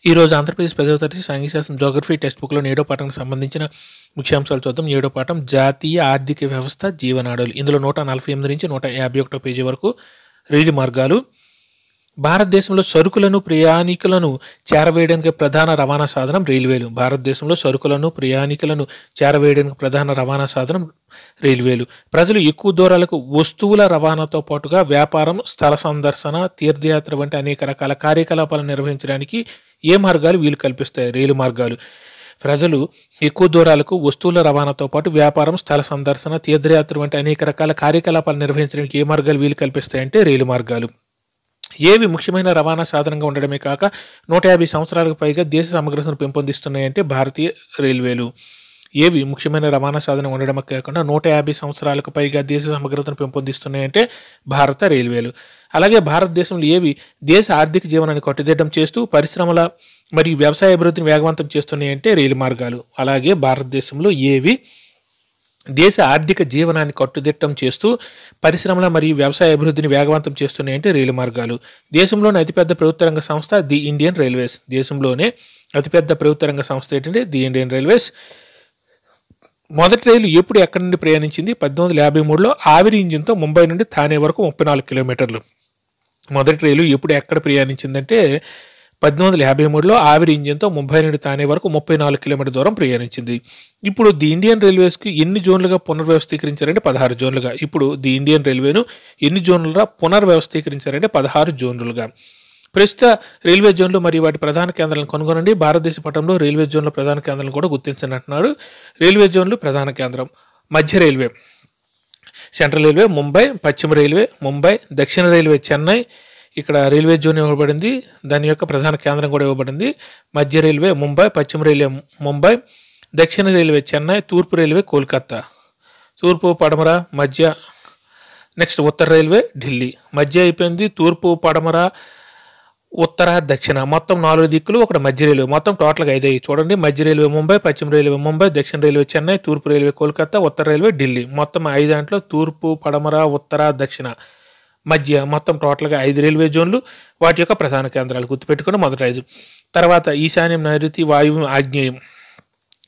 ఈరోజు ఆంధ్రప్రదేశ్ 10వ తరగతి సాంఘిక శాస్త్రం జోగ్రఫీ టెక్స్ట్ బుక్లో 7వ పాఠానికి సంబంధించిన ముఖ్యాంశాలు చూద్దాం. 7వ పాఠం జాతీయ ఆర్థిక వ్యవస్థ జీవనాడులు. ఇందులో 148 నుంచి 151 పేజీ వరకు రైలు మార్గాలు. భారతదేశంలో సరుకులను ప్రయాణికులను చేరవేయడానికి ప్రధాన రవాణా సాధనం రైల్వేలు. భారతదేశంలో సరుకులను ప్రయాణికులను చేరవేయడానికి ప్రధాన రవాణా సాధనం రైల్వేలు. ప్రజలు ఎక్కువ దూరాలకు వస్తువుల రవాణాతో పాటుగా వ్యాపారం, స్థల సందర్శన, తీర్థయాత్ర వంటి అనేక రకాల కార్యకలాపాలను నిర్వహించడానికి ఏ మార్గాలు వీలు కల్పిస్తాయి? రైలు మార్గాలు. ప్రజలు ఎక్కువ దూరాలకు వస్తువుల రవాణాతో పాటు వ్యాపారం, స్థల సందర్శన, తీర్థయాత్ర వంటి అనేక రకాల కార్యకలాపాలు నిర్వహించడానికి ఏ మార్గాలు వీలు కల్పిస్తాయంటే రైలు మార్గాలు. ఏవి ముఖ్యమైన రవాణా సాధనంగా ఉండడమే కాక 150 సంవత్సరాలకు పైగా దేశ సమగ్రతను పెంపొందిస్తున్నాయంటే భారతీయ రైల్వేలు. ఏవి ముఖ్యమైన రవాణా సాధనం ఉండడమే కాకుండా 150 సంవత్సరాలకు పైగా దేశ సమగ్రతను పెంపొందిస్తున్నాయంటే భారత రైల్వేలు. అలాగే భారతదేశంలో ఏవి దేశ ఆర్థిక జీవనాన్ని కట్టుదిట్టం చేస్తూ పరిశ్రమల మరియు వ్యవసాయ అభివృద్ధిని వేగవంతం చేస్తున్నాయంటే రైలు మార్గాలు. అలాగే భారతదేశంలో ఏవి దేశ ఆర్థిక జీవనాన్ని కట్టుదిట్టం చేస్తూ పరిశ్రమల మరియు వ్యవసాయ అభివృద్ధిని వేగవంతం చేస్తున్నాయంటే రైలు మార్గాలు. దేశంలోని అతిపెద్ద ప్రభుత్వ రంగ సంస్థ ది ఇండియన్ రైల్వేస్. దేశంలోనే అతిపెద్ద ప్రభుత్వ రంగ సంస్థ ఏంటంటే ది ఇండియన్ రైల్వేస్. మొదటి రైలు ఎప్పుడు ఎక్కడి నుండి ప్రయాణించింది? 1853లో ఆవిరి ఇంజిన్తో ముంబై నుండి థానే వరకు 34 కిలోమీటర్లు. మొదటి రైలు ఎప్పుడు ఎక్కడ ప్రయాణించిందంటే 1853లో ఆవిరి ఇంజిన్తో ముంబై నుండి థానే వరకు 34 కిలోమీటర్ దూరం ప్రయాణించింది. ఇప్పుడు ది ఇండియన్ రైల్వేస్కి ఎన్ని జోన్లుగా పునర్వ్యవస్థీకరించారంటే 16 జోన్లుగా. ఇప్పుడు ది ఇండియన్ రైల్వేను ఎన్ని జోన్లుగా పునర్వ్యవస్థీకరించారంటే 16 జోన్లుగా. ప్రస్తుత రైల్వే జోన్లు మరియు వాటి ప్రధాన కేంద్రాలను కనుగొనండి. భారతదేశ పటంలో రైల్వే జోన్ల ప్రధాన కేంద్రాలను కూడా గుర్తించండి అంటున్నాడు. రైల్వే జోన్లు ప్రధాన కేంద్రం మధ్య రైల్వే, సెంట్రల్ రైల్వే ముంబై, పశ్చిమ రైల్వే ముంబై, దక్షిణ రైల్వే చెన్నై. ఇక్కడ రైల్వే జోన్ ఇవ్వబడింది, దాని యొక్క ప్రధాన కేంద్రం కూడా ఇవ్వబడింది. మధ్య రైల్వే ముంబై, పశ్చిమ రైల్వే ముంబై, దక్షిణ రైల్వే చెన్నై, తూర్పు రైల్వే కోల్కతా. తూర్పు, పడమర, మధ్య. నెక్స్ట్ ఉత్తర రైల్వే ఢిల్లీ. మధ్య అయిపోయింది. తూర్పు, పడమర, ఉత్తర, దక్షిణ మొత్తం 4 దిక్కులు, ఒకటి మధ్య రైల్వే. మొత్తం టోటల్గా 5 అయ్యి చూడండి. మధ్య రైల్వే ముంబై, పశ్చిమ రైల్వే ముంబై, దక్షిణ రైల్వే చెన్నై, తూర్పు రైల్వే కోల్కతా, ఉత్తర రైల్వే ఢిల్లీ. మొత్తం 5 దాంట్లో తూర్పు, పడమర, ఉత్తర, దక్షిణ, మధ్య మొత్తం టోటల్గా 5 రైల్వే జోన్లు. వాటి యొక్క ప్రధాన కేంద్రాలు గుర్తుపెట్టుకుని మొదట 5. తర్వాత ఈశాన్యం, నైరుతి, వాయువ్యం, ఆగ్నేయం.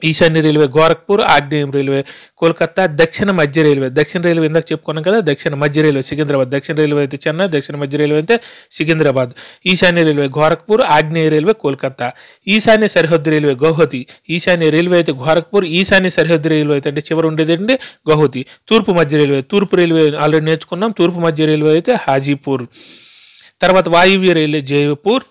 ఈశాన్య రైల్వే గోరఖ్పూర్, ఆగ్నేయం రైల్వే కోల్కతా, దక్షిణ మధ్య రైల్వే. దక్షిణ రైల్వే ఇందాక చెప్పుకున్నాం కదా, దక్షిణ మధ్య రైల్వే సికింద్రాబాద్. దక్షిణ రైల్వే అయితే చెన్నై, దక్షిణ మధ్య రైల్వే అయితే సికింద్రాబాద్. ఈశాన్య రైల్వే గోరఖ్పూర్, ఆగ్నేయ రైల్వే కోల్కతా. ఈశాన్య సరిహద్దు రైల్వే గౌహతి. ఈశాన్య రైల్వే అయితే గోరఖ్పూర్, ఈశాన్య సరిహద్దు రైల్వే అయితే అంటే చివరి ఉండేది అంటే గౌహతి. తూర్పు మధ్య రైల్వే, తూర్పు రైల్వే ఆల్రెడీ నేర్చుకున్నాం. తూర్పు మధ్య రైల్వే అయితే హాజీపూర్. తర్వాత వాయువ్య రైల్వే జైపూర్,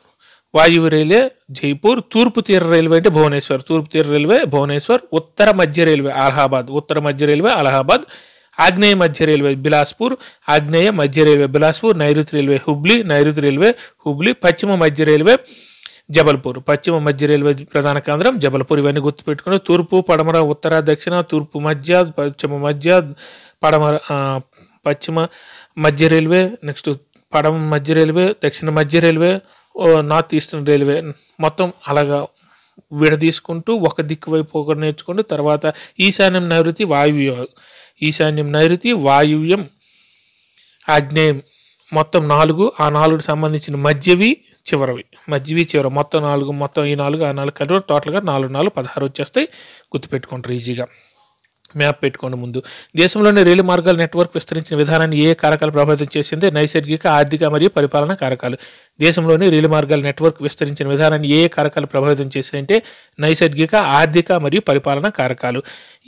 వాయువ్య రైల్వే జైపూర్. తూర్పు తీర రైల్వే అంటే భువనేశ్వర్, తూర్పు తీర రైల్వే భువనేశ్వర్. ఉత్తర మధ్య రైల్వే అలహాబాద్, ఉత్తర మధ్య రైల్వే అలహాబాద్. ఆగ్నేయ మధ్య రైల్వే బిలాస్పూర్, ఆగ్నేయ మధ్య రైల్వే బిలాస్పూర్. నైరుతి రైల్వే హుబ్లీ, నైరుతి రైల్వే హుబ్లీ. పశ్చిమ మధ్య రైల్వే జబల్పూర్, పశ్చిమ మధ్య రైల్వే ప్రధాన కేంద్రం జబల్పూర్. ఇవన్నీ గుర్తుపెట్టుకుని తూర్పు, పడమర, ఉత్తర, దక్షిణ, తూర్పు మధ్య, పశ్చిమ మధ్య, పడమర, పశ్చిమ మధ్య రైల్వే. నెక్స్ట్ పడమ మధ్య రైల్వే, దక్షిణ మధ్య రైల్వే, నార్త్ ఈస్టర్న్ రైల్వే. మొత్తం అలాగా విడదీసుకుంటూ ఒక దిక్కు వైపు ఒకటి నేర్చుకుంటూ తర్వాత ఈశాన్యం, నైరుతి, వాయువ్యం. ఈశాన్యం, నైరుతి, వాయువ్యం, ఆగ్నేయం మొత్తం 4. ఆ 4కి సంబంధించిన మధ్యవి, చివరవి. మధ్యవి, చివర మొత్తం 4. మొత్తం ఈ 4 ఆ 4 కలిపి టోటల్గా 4 4 16 వచ్చేస్తాయి. గుర్తుపెట్టుకుంటారు ఈజీగా. మ్యాప్ పెట్టుకోండి ముందు. దేశంలోని రైలు మార్గాల నెట్వర్క్ విస్తరించిన విధానాన్ని ఏ కారకాలు ప్రభావితం చేసింది? నైసర్గిక, ఆర్థిక మరియు పరిపాలన కారకాలు. దేశంలోని రైలు మార్గాల నెట్వర్క్ విస్తరించిన విధానాన్ని ఏ కారకాలు ప్రభావితం చేశాయంటే నైసర్గిక, ఆర్థిక మరియు పరిపాలన కారకాలు.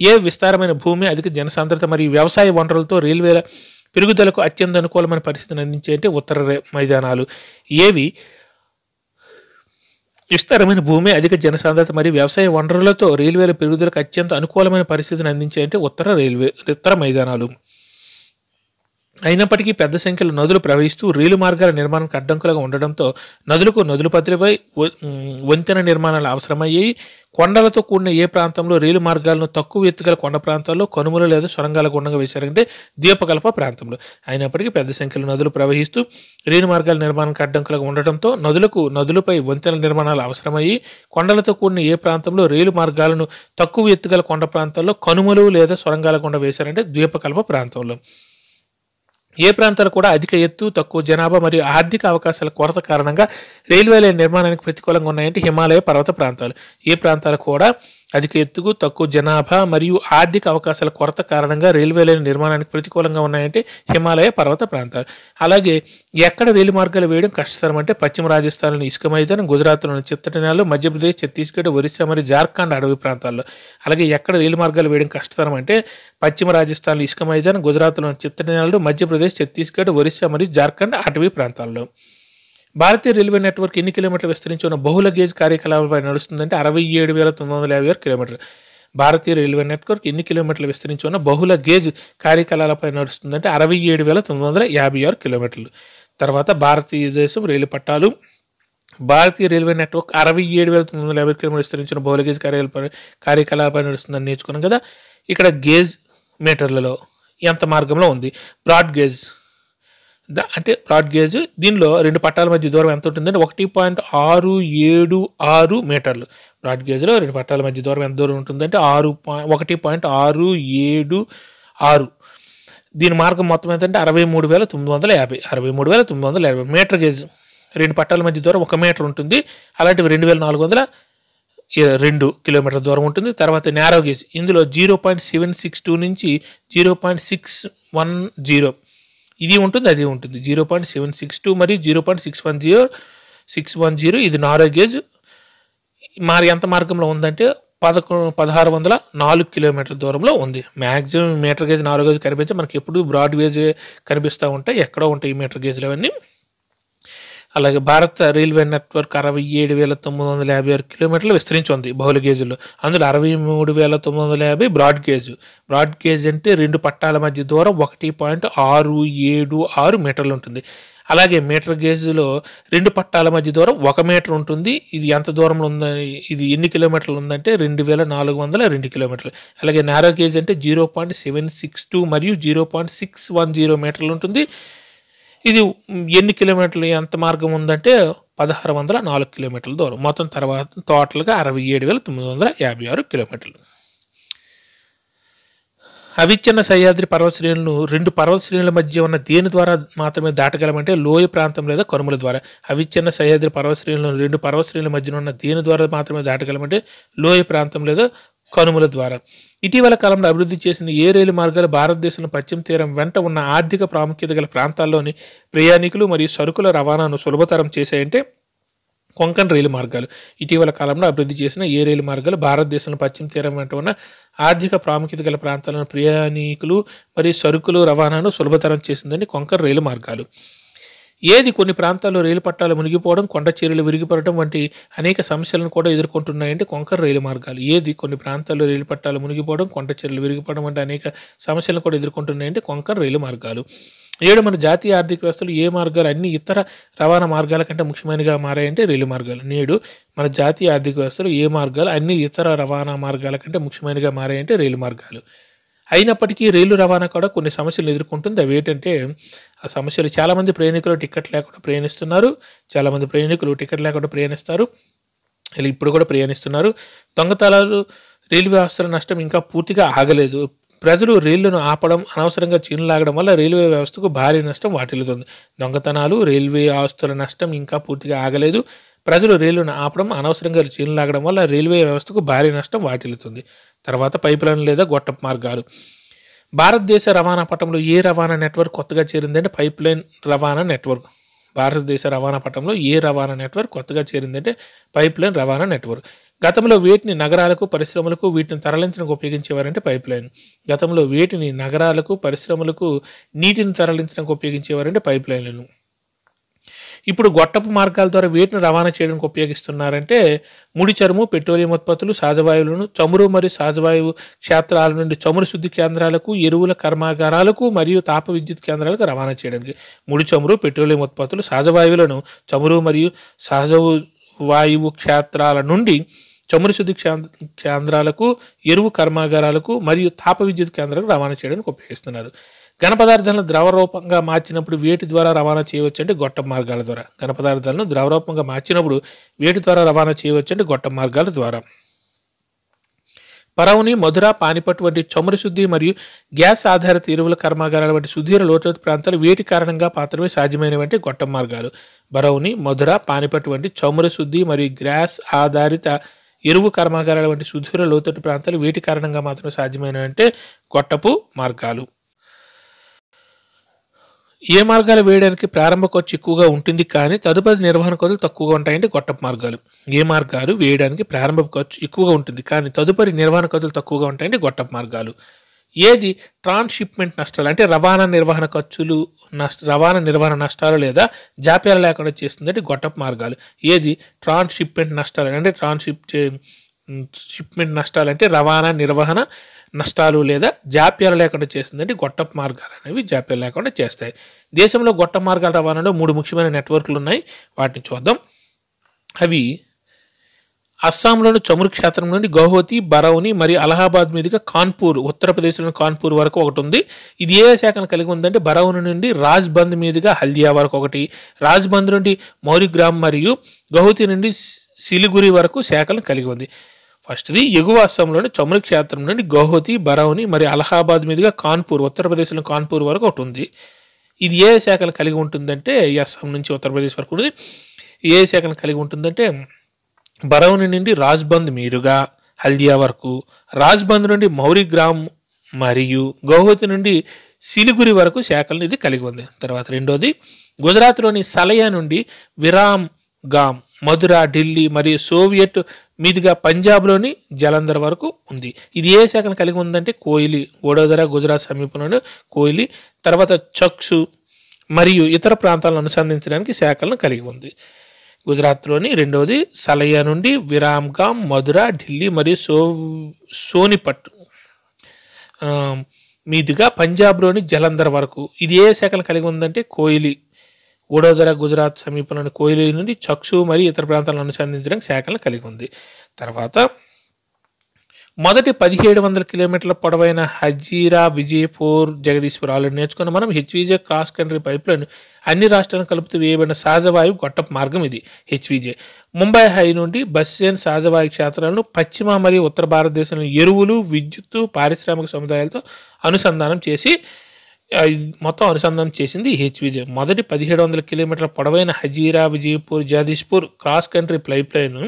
ఏ విస్తారమైన భూమి, అధిక జనసాంద్రత మరియు వ్యవసాయ వనరులతో రైల్వేల పెరుగుదలకు అత్యంత అనుకూలమైన పరిస్థితిని అందించాయంటే ఉత్తర మైదానాలు. ఏవి విస్తారమైన భూమి, అధిక జనసాంద్రత మరియు వ్యవసాయ వనరులతో రైల్వేల పెరుగుదలకు అత్యంత అనుకూలమైన పరిస్థితిని అందించాయంటే ఉత్తర మైదానాలు. అయినప్పటికీ పెద్ద సంఖ్యలో నదులు ప్రవహిస్తూ రైలు మార్గాల నిర్మాణానికి అడ్డంకులుగా ఉండడంతో నదుల పద్ధతిపై వంతెన నిర్మాణాలు అవసరమయ్యాయి. కొండలతో కూడిన ఏ ప్రాంతంలో రైలు మార్గాలను తక్కువ ఎత్తుగల కొండ ప్రాంతాల్లో కనుమలు లేదా సొరంగాల గుండంగా వేశారంటే ద్వీపకల్ప ప్రాంతంలో. అయినప్పటికీ పెద్ద సంఖ్యలో నదులు ప్రవహిస్తూ రైలు మార్గాల నిర్మాణానికి అడ్డంకులుగా ఉండటంతో నదులపై వంతెన నిర్మాణాలు అవసరమయ్యి కొండలతో కూడిన ఏ ప్రాంతంలో రైలు మార్గాలను తక్కువ ఎత్తుగల కొండ ప్రాంతాల్లో కనుమలు లేదా సొరంగాల గుండా వేశారంటే ద్వీపకల్ప ప్రాంతంలో. ఏ ప్రాంతాలు కూడా అధిక ఎత్తు, తక్కువ జనాభా మరియు ఆర్థిక అవకాశాల కొరత కారణంగా రైల్వే లైన్ నిర్మాణానికి ప్రతికూలంగా ఉన్నాయంటే హిమాలయ పర్వత ప్రాంతాలు. ఏ ప్రాంతాలు కూడా అధిక ఎత్తుకు, తక్కువ జనాభా మరియు ఆర్థిక అవకాశాల కొరత కారణంగా రైల్వే లైన్ నిర్మాణానికి ప్రతికూలంగా ఉన్నాయంటే హిమాలయ పర్వత ప్రాంతాలు. అలాగే ఎక్కడ రైలు మార్గాలు వేయడం కష్టతరం అంటే పశ్చిమ రాజస్థాన్లోని ఇసుక మైదానం, గుజరాత్లోని చిత్తడి నేలలు, మధ్యప్రదేశ్, ఛత్తీస్గఢ్, ఒరిస్సా మరియు జార్ఖండ్ అడవి ప్రాంతాల్లో. అలాగే ఎక్కడ రైలు మార్గాలు వేయడం కష్టతరం అంటే పశ్చిమ రాజస్థాన్లో ఇసుక మైదానం, గుజరాత్లోని చిత్తడి నేలలు, మధ్యప్రదేశ్, ఛత్తీస్గఢ్, ఒరిస్సా మరియు జార్ఖండ్ అటవీ ప్రాంతాల్లో. భారతీయ రైల్వే నెట్వర్క్ ఎన్ని కిలోమీటర్లు విస్తరించి ఉన్న బహుళ గేజ్ కార్యకలాపాలపై నడుస్తుందంటే 67,956 కిలోమీటర్లు. భారతీయ రైల్వే నెట్వర్క్ ఎన్ని కిలోమీటర్లు విస్తరించి ఉన్న బహుళ గేజ్ కార్యకలాపాలపై నడుస్తుందంటే 67,956 కిలోమీటర్లు. తర్వాత భారతదేశం రైలు పట్టాలు. భారతీయ రైల్వే నెట్వర్క్ 67,950 కిలోమీటర్లు విస్తరించిన బహుళ గేజ్ కార్యకలాపాలపై నడుస్తుందని నేర్చుకున్నాం కదా. ఇక్కడ గేజ్ మీటర్లలో ఎంత మార్గంలో ఉంది. బ్రాడ్ గేజ్ అంటే బ్రాడ్ గేజ్ దీనిలో రెండు పట్టాల మధ్య దూరం ఎంత ఉంటుందంటే 1.676 మీటర్లు. బ్రాడ్ గేజ్లో రెండు పట్టాల మధ్య దూరం ఎంత దూరం ఉంటుందంటే 1.676. దీని మార్గం మొత్తం ఏంటంటే 63,950. మీటర్ గేజ్ రెండు పట్టాల మధ్య దూరం 1 మీటర్ ఉంటుంది. అలాంటివి 2,402 కిలోమీటర్ల దూరం ఉంటుంది. తర్వాత నేరో గేజ్ ఇందులో 0.762 నుంచి 0.610 ఇది ఉంటుంది, అది ఉంటుంది. 0.762 మరియు 0.610 ఇది నారో గేజ్. ఎంత మార్గంలో ఉందంటే 1,604 కిలోమీటర్ల దూరంలో ఉంది. Maximum metre gauge, narrow gauge కనిపించే మనకి ఎప్పుడు బ్రాడ్ గేజ్ కనిపిస్తూ ఉంటాయి, ఎక్కడో ఉంటాయి ఈ మీటర్ గేజ్లు అవన్నీ. అలాగే భారత రైల్వే నెట్వర్క్ 67,956 కిలోమీటర్లు విస్తరించి ఉంది బహుళ గేజుల్లో. అందులో 63,950 బ్రాడ్ గేజ్. బ్రాడ్ గేజ్ అంటే రెండు పట్టాల మధ్య దూరం 1.676 మీటర్లు ఉంటుంది. అలాగే మీటర్ గేజ్లో రెండు పట్టాల మధ్య దూరం 1 మీటర్ ఉంటుంది. ఇది ఎంత దూరంలో ఉందని, ఇది ఎన్ని కిలోమీటర్లు ఉందంటే 2,402 కిలోమీటర్లు. అలాగే నారో గేజ్ అంటే 0.762 మరియు 0.610 మీటర్లు ఉంటుంది. ఇది ఎన్ని కిలోమీటర్లు, ఎంత మార్గం ఉందంటే 1,604 కిలోమీటర్ల దూరం. మొత్తం తర్వాత టోటల్గా 67,956 కిలోమీటర్లు. అవిచ్ఛిన్న సహ్యాద్రి పర్వత శ్రేణులను రెండు పర్వత శ్రేణుల మధ్య ఉన్న దేని ద్వారా మాత్రమే దాటగలమంటే లోయ ప్రాంతం లేదా కనుమల ద్వారా. అవిచ్ఛిన్న సహ్యాద్రి పర్వత శ్రేణులను రెండు పర్వత శ్రేణుల మధ్య ఉన్న దేని ద్వారా మాత్రమే దాటగలమంటే లోయ ప్రాంతం లేదా కనుమల ద్వారా. ఇటీవల కాలంలో అభివృద్ధి చేసిన ఏ రైలు మార్గాలు భారతదేశంలో పశ్చిమ తీరం వెంట ఉన్న ఆర్థిక ప్రాముఖ్యత గల ప్రాంతాల్లోని ప్రయాణికులు మరియు సరుకుల రవాణాను సులభతరం చేశాయంటే కొంకణ్ రైలు మార్గాలు. ఇటీవల కాలంలో అభివృద్ధి చేసిన ఏ రైలు మార్గాలు భారతదేశంలో పశ్చిమ తీరం వెంట ఉన్న ఆర్థిక ప్రాముఖ్యత గల ప్రాంతాలను ప్రయాణికులు మరియు సరుకులు రవాణాను సులభతరం చేసిందని కొంకణ్ రైలు మార్గాలు. ఏది కొన్ని ప్రాంతాల్లో రైలు పట్టాలు మునిగిపోవడం, కొండ చర్యలు విరిగిపడటం వంటి అనేక సమస్యలను కూడా ఎదుర్కొంటున్నాయంటే కొంకణ్ రైలు మార్గాలు. ఏది కొన్ని ప్రాంతాల్లో రైలు పట్టాలు మునిగిపోవడం, కొండ చర్యలు విరిగిపడడం వంటి అనేక సమస్యలను కూడా ఎదుర్కొంటున్నాయంటే కొంకణ్ రైలు మార్గాలు. మన జాతీయ ఆర్థిక వ్యవస్థలు ఏ మార్గాలు అన్ని ఇతర రవాణా మార్గాల కంటే ముఖ్యమైనగా మారాయంటే రైలు మార్గాలు. మన జాతీయ ఆర్థిక వ్యవస్థలు ఏ మార్గాలు అన్ని ఇతర రవాణా మార్గాల కంటే ముఖ్యమైనగా మారాయంటే రైలు మార్గాలు. అయినప్పటికీ రైలు రవాణా కూడా కొన్ని సమస్యలు ఎదుర్కొంటుంది. అవి ఏంటంటే ఆ సమస్యలు చాలామంది ప్రయాణికులు టికెట్ లేకుండా ప్రయాణిస్తున్నారు. చాలామంది ప్రయాణికులు టికెట్ లేకుండా ప్రయాణిస్తారు, ఇప్పుడు కూడా ప్రయాణిస్తున్నారు. దొంగతనాలు, రైలు వ్యవస్థల నష్టం ఇంకా పూర్తిగా ఆగలేదు. ప్రజలు రైళ్లను ఆపడం, అనవసరంగా చీన్లు లాగడం వల్ల రైల్వే వ్యవస్థకు భారీ నష్టం వాటిల్లుతుంది. దొంగతనాలు, రైల్వే ఆస్తుల నష్టం ఇంకా పూర్తిగా ఆగలేదు. ప్రజలు రైళ్లను ఆపడం, అనవసరంగా చీన్లు లాగడం వల్ల రైల్వే వ్యవస్థకు భారీ నష్టం వాటిల్లుతుంది. తర్వాత పైప్ లైన్ లేదా గొట్టపు మార్గాలు. భారతదేశ రవాణా పటంలో ఏ రవాణా నెట్వర్క్ కొత్తగా చేరిందంటే పైప్ లైన్ రవాణా నెట్వర్క్. భారతదేశ రవాణా పటంలో ఏ రవాణా నెట్వర్క్ కొత్తగా చేరిందంటే పైప్ లైన్ రవాణా నెట్వర్క్. గతంలో వేటిని నగరాలకు, పరిశ్రమలకు వీటిని తరలించడానికి ఉపయోగించేవారంటే పైప్ లైన్. గతంలో వేటిని నగరాలకు, పరిశ్రమలకు నీటిని తరలించడానికి ఉపయోగించేవారంటే పైప్ లైన్లను. ఇప్పుడు గొట్టపు మార్గాల ద్వారా వేటిని రవాణా చేయడానికి ఉపయోగిస్తున్నారంటే ముడి చమురు, పెట్రోలియం ఉత్పత్తులు, సహజవాయువులను, చమురు మరియు సహజవాయువు క్షేత్రాల నుండి చమురు శుద్ధి కేంద్రాలకు, ఎరువుల కర్మాగారాలకు మరియు తాప విద్యుత్ కేంద్రాలకు రవాణా చేయడానికి. ముడి చమురు, పెట్రోలియం ఉత్పత్తులు, సహజవాయువులను చమురు మరియు సహజవాయువు క్షేత్రాల నుండి చమురు శుద్ధి కేంద్రాలకు, ఎరువు కర్మాగారాలకు మరియు తాప విద్యుత్ కేంద్రాలకు రవాణా చేయడానికి ఉపయోగిస్తున్నారు. ఘన పదార్థాలను ద్రవ రూపంగా మార్చినప్పుడు వేటి ద్వారా రవాణా చేయవచ్చు అంటే గొట్టపు మార్గాల ద్వారా. ఘన పదార్థాలను ద్రవ రూపంగా మార్చినప్పుడు వేటి ద్వారా రవాణా చేయవచ్చు అంటే గొట్టపు మార్గాల ద్వారా. బరౌని, మధుర, పానిపట్ వంటి చమురు శుద్ధి మరియు గ్యాస్ ఆధారిత ఎరువుల కర్మాగారాల వంటి సుదీర్ఘ లోతట్టు ప్రాంతాలు వేటి కారణంగా మాత్రమే సాధ్యమైనవంటే గొట్టం మార్గాలు. బరౌని, మధుర, పానిపట్ వంటి చమురు శుద్ధి మరియు గ్యాస్ ఆధారిత ఎరువు కర్మాగారాల వంటి సుదీర్ఘ లోతట్టు ప్రాంతాలు వేటి కారణంగా మాత్రమే సాధ్యమైనవంటే గొట్టపు మార్గాలు. ఏ మార్గాలు వేయడానికి ప్రారంభ ఖర్చు ఎక్కువగా ఉంటుంది కానీ తదుపరి నిర్వహణ ఖర్చులు తక్కువగా ఉంటాయంటే గొట్టపు మార్గాలు. ఏ మార్గాలు వేయడానికి ప్రారంభ ఖర్చు ఎక్కువగా ఉంటుంది కానీ తదుపరి నిర్వహణ ఖర్చులు తక్కువగా ఉంటాయంటే గొట్టపు మార్గాలు. ఏది ట్రాన్స్‌షిప్‌మెంట్ నష్టాలు అంటే రవాణా నిర్వహణ ఖర్చులు రవాణా నిర్వహణ నష్టాలు లేదా జాప్యాలు లేకుండా చేస్తుందంటే గొట్టపు మార్గాలు. ఏది ట్రాన్స్‌షిప్‌మెంట్ నష్టాలు అంటే షిప్మెంట్ నష్టాలు అంటే రవాణా నిర్వహణ నష్టాలు లేదా జాప్యాలు లేకుండా చేస్తుందంటే గొట్టపు మార్గాలు అనేవి జాప్యాలు లేకుండా చేస్తాయి. దేశంలో గొట్టపు మార్గాల రవాణాలో 3 ముఖ్యమైన నెట్వర్క్లు ఉన్నాయి. వాటిని చూద్దాం. అవి అస్సాంలోని చమురు క్షేత్రం నుండి గౌహతి, బరౌని మరియు అలహాబాద్ మీదుగా కాన్పూర్, ఉత్తరప్రదేశ్లోని కాన్పూర్ వరకు ఒకటి ఉంది. ఇది ఏ శాఖను కలిగి ఉందంటే బరౌని నుండి రాజ్బంద్ మీదుగా హల్దియా వరకు ఒకటి, రాజ్బంద్ నుండి మౌరిగ్రామ్ మరియు గౌహతి నుండి సిలిగురి వరకు శాఖలను కలిగి ఉంది. ఫస్ట్ది ఎగువ అస్సాంలోని చమురు క్షేత్రం నుండి గౌహతి, బరౌని మరియు అలహాబాద్ మీదుగా కాన్పూర్, ఉత్తరప్రదేశ్లోని కాన్పూర్ వరకు ఒకటి ఉంది. ఇది ఏ శాఖను కలిగి ఉంటుందంటే అస్సాం నుంచి ఉత్తరప్రదేశ్ వరకు ఉంది. ఏ శాఖను కలిగి ఉంటుందంటే బరౌని నుండి రాజ్బంద్ మీదుగా హల్దియా వరకు, రాజ్బంద్ నుండి మౌరిగ్రామ్ మరియు గౌహతి నుండి సిలిగురి వరకు శాఖలను ఇది కలిగి ఉంది. తర్వాత రెండోది గుజరాత్లోని సలయా నుండి విరామ్గామ్, మధుర, ఢిల్లీ మరియు సోవియట్ మీదుగా పంజాబ్లోని జలంధర్ వరకు ఉంది. ఇది ఏ శాఖను కలిగి ఉందంటే కోయిలి, వడోదర గుజరాత్ సమీపంలోని కోయిలి, తర్వాత చక్సు మరియు ఇతర ప్రాంతాలను అనుసంధించడానికి శాఖలను కలిగి ఉంది. గుజరాత్లోని రెండవది సలయా నుండి విరామ్గామ్, మధుర, ఢిల్లీ మరియు సోనిపట్ మీదుగా పంజాబ్లోని జలంధర్ వరకు. ఇది ఏ శాఖను కలిగి ఉందంటే కోయిలి, వడోదర గుజరాత్ సమీపంలోని కోయిలి నుండి చక్సు మరియు ఇతర ప్రాంతాలను అనుసంధించడానికి శాఖలను కలిగి ఉంది. తర్వాత మొదటి 1700 కిలోమీటర్ల పొడవైన హజీరా, విజయపూర్, జగదీశ్వర్ ఆల్రెడీ నేర్చుకున్న మనం. హెచ్విజే క్రాస్ కంట్రీ పైప్లైన్ అన్ని రాష్ట్రాలను కలుపుతూ వేయబడిన సహజవాయువు గొట్టపు మార్గం ఇది హెచ్విజే. ముంబై హై నుండి బస్సేన్ సహజవాయు క్షేత్రాలను పశ్చిమ మరియు ఉత్తర భారతదేశంలో ఎరువులు, విద్యుత్తు, పారిశ్రామిక సముదాయాలతో అనుసంధానం చేసింది హెచ్విజే. మొదటి 1700 కిలోమీటర్ల పొడవైన Hazira, Vijayapur, Jagdishpur cross country pipeline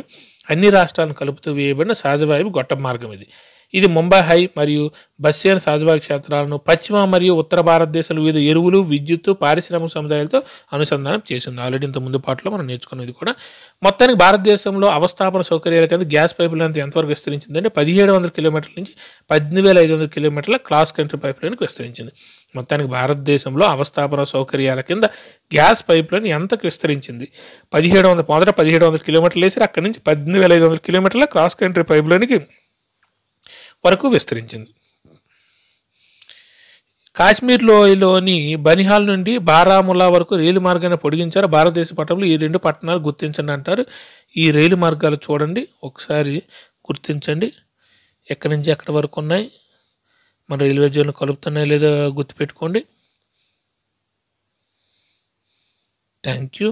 అన్ని రాష్ట్రాలను కలుపుతూ వేయబడిన సహజవాయువు గొట్టపు మార్గం ఇది. ఇది ముంబై హై మరియు బస్సేన్ సహజవాయు క్షేత్రాలను పశ్చిమ మరియు ఉత్తర భారతదేశంలో వివిధ ఎరువులు, విద్యుత్తు, పారిశ్రామిక సముదాయాలతో అనుసంధానం చేసింది. ఆల్రెడీ ఇంత ముందు పాటలో మనం నేర్చుకున్నది కూడా. మొత్తానికి భారతదేశంలో అవస్థాపన సౌకర్యాల కింద గ్యాస్ పైప్ లైన్ ఎంతవరకు విస్తరించిందంటే 1700 కిలోమీటర్ల నుంచి 18,500 కిలోమీటర్ల క్రాస్ కంట్రీ పైప్ లైన్కి విస్తరించింది. మొత్తానికి భారతదేశంలో అవస్థాపన సౌకర్యాల కింద గ్యాస్ పైప్ లైన్ ఎంతకు విస్తరించింది? 1700 కిలోమీటర్లు వేసి అక్కడి నుంచి 18,500 కిలోమీటర్ల క్రాస్ కంట్రీ పైప్ లైన్కి వరకు విస్తరించింది. కాశ్మీర్ లోయలోని బనిహాల్ నుండి బారాముల్లా వరకు రైలు మార్గాన్ని పొడిగించారు. భారతదేశ పట్టణంలో ఈ 2 పట్టణాలు గుర్తించండి అంటారు. ఈ రైలు మార్గాలు చూడండి, ఒకసారి గుర్తించండి. ఎక్కడి నుంచి ఎక్కడి వరకు ఉన్నాయి, మన రైల్వే జోన్లు కలుపుతున్నాయి లేదా గుర్తుపెట్టుకోండి. Thank you.